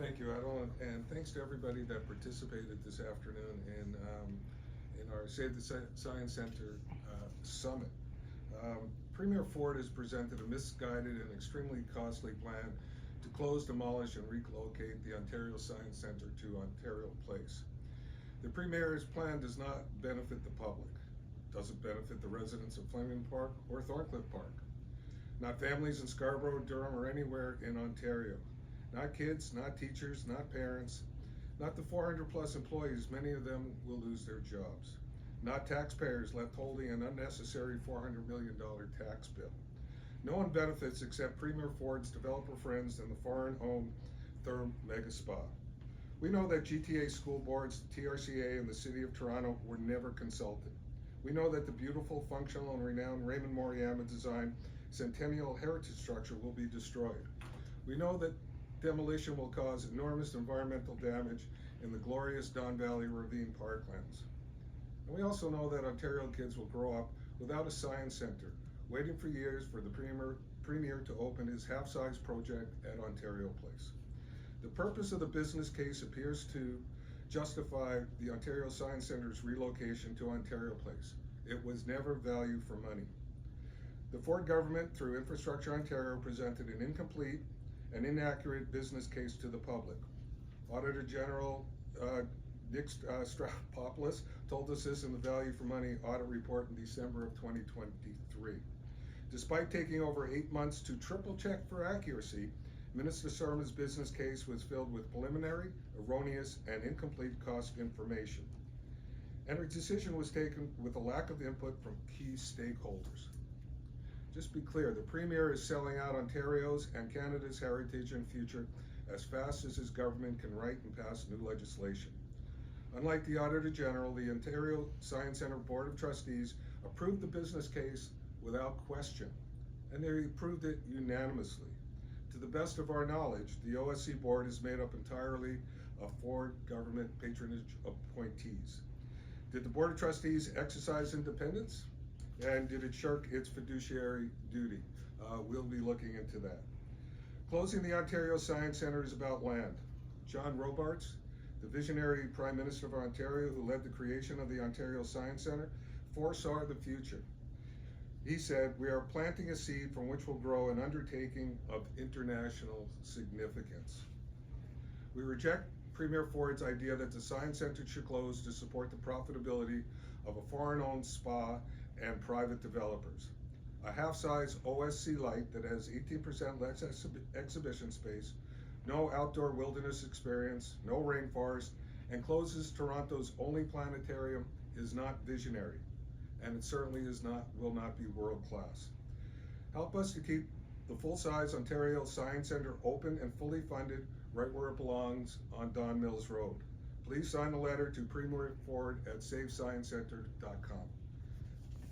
Thank you, Adel, and thanks to everybody that participated this afternoon in our Save the Science Center Summit. Premier Ford has presented a misguided and extremely costly plan to close, demolish, and relocate the Ontario Science Center to Ontario Place. The Premier's plan does not benefit the public, doesn't benefit the residents of Fleming Park or Thorncliffe Park, not families in Scarborough, Durham, or anywhere in Ontario. Not kids, not teachers, not parents, not the 400 plus employees, many of them will lose their jobs. Not taxpayers left holding an unnecessary $400 million tax bill. No one benefits except Premier Ford's developer friends and the foreign-owned Therm Mega Spa. We know that GTA school boards, the TRCA, and the City of Toronto were never consulted. We know that the beautiful, functional, and renowned Raymond Moriyama designed Centennial Heritage Structure will be destroyed. We know that demolition will cause enormous environmental damage in the glorious Don Valley Ravine parklands. And we also know that Ontario kids will grow up without a science center, waiting for years for the Premier to open his half-size project at Ontario Place. The purpose of the business case appears to justify the Ontario Science Center's relocation to Ontario Place. It was never value for money. The Ford government, through Infrastructure Ontario, presented an incomplete and inaccurate business case to the public. Auditor General Nick Stratopoulos told us this in the Value for Money audit report in December of 2023. Despite taking over 8 months to triple check for accuracy, Minister Sarma's business case was filled with preliminary, erroneous, and incomplete cost information. And her decision was taken with a lack of input from key stakeholders. Just be clear, the Premier is selling out Ontario's and Canada's heritage and future as fast as his government can write and pass new legislation. Unlike the Auditor General, the Ontario Science Centre Board of Trustees approved the business case without question, and they approved it unanimously. To the best of our knowledge, the OSC board is made up entirely of Ford government patronage appointees. Did the Board of Trustees exercise independence? And did it shirk its fiduciary duty? We'll be looking into that. Closing the Ontario Science Centre is about land. John Robarts, the visionary Prime Minister of Ontario who led the creation of the Ontario Science Centre, foresaw the future. He said, "We are planting a seed from which will grow an undertaking of international significance." We reject Premier Ford's idea that the Science Centre should close to support the profitability of a foreign-owned spa and private developers. A half-size OSC light that has 18% less exhibition space, no outdoor wilderness experience, no rainforest, and closes Toronto's only planetarium is not visionary, and it certainly will not be world-class. Help us to keep the full-size Ontario Science Centre open and fully funded right where it belongs on Don Mills Road. Please sign the letter to Premier Ford at savesciencecentre.com.